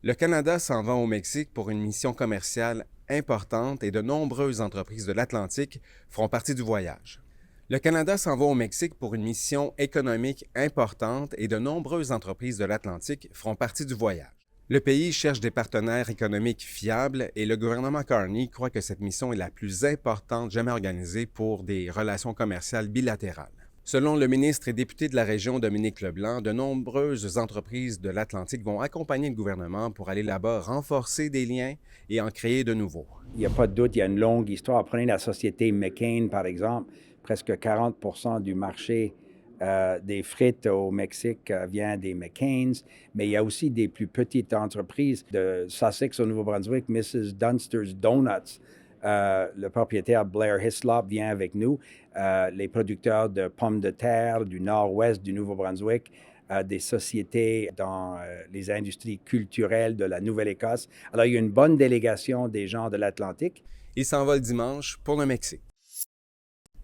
Le Canada s'en va au Mexique pour une mission commerciale importante et de nombreuses entreprises de l'Atlantique feront partie du voyage. Le Canada s'en va au Mexique pour une mission économique importante et de nombreuses entreprises de l'Atlantique feront partie du voyage. Le pays cherche des partenaires économiques fiables et le gouvernement Carney croit que cette mission est la plus importante jamais organisée pour des relations commerciales bilatérales. Selon le ministre et député de la région Dominique Leblanc, de nombreuses entreprises de l'Atlantique vont accompagner le gouvernement pour aller là-bas renforcer des liens et en créer de nouveaux. Il n'y a pas de doute, il y a une longue histoire. Prenez la société McCain, par exemple. Presque 40 du marché des frites au Mexique vient des McCains, mais il y a aussi des plus petites entreprises de Sussex au Nouveau-Brunswick, Mrs. Dunster's Donuts. Le propriétaire Blair Hislop vient avec nous. Les producteurs de pommes de terre du nord-ouest du Nouveau-Brunswick, des sociétés dans les industries culturelles de la Nouvelle-Écosse. Alors, il y a une bonne délégation des gens de l'Atlantique. Il s'envole dimanche pour le Mexique.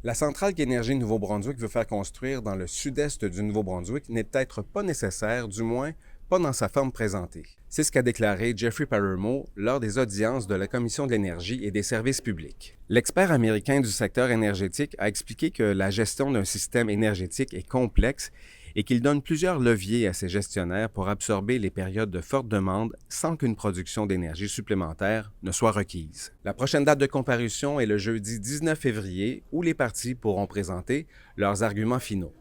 La centrale qu'Énergie Nouveau-Brunswick veut faire construire dans le sud-est du Nouveau-Brunswick n'est peut-être pas nécessaire, du moins pas dans sa forme présentée. C'est ce qu'a déclaré Jeffrey Palermo lors des audiences de la Commission de l'énergie et des services publics. L'expert américain du secteur énergétique a expliqué que la gestion d'un système énergétique est complexe et qu'il donne plusieurs leviers à ses gestionnaires pour absorber les périodes de forte demande sans qu'une production d'énergie supplémentaire ne soit requise. La prochaine date de comparution est le jeudi 19 février où les parties pourront présenter leurs arguments finaux.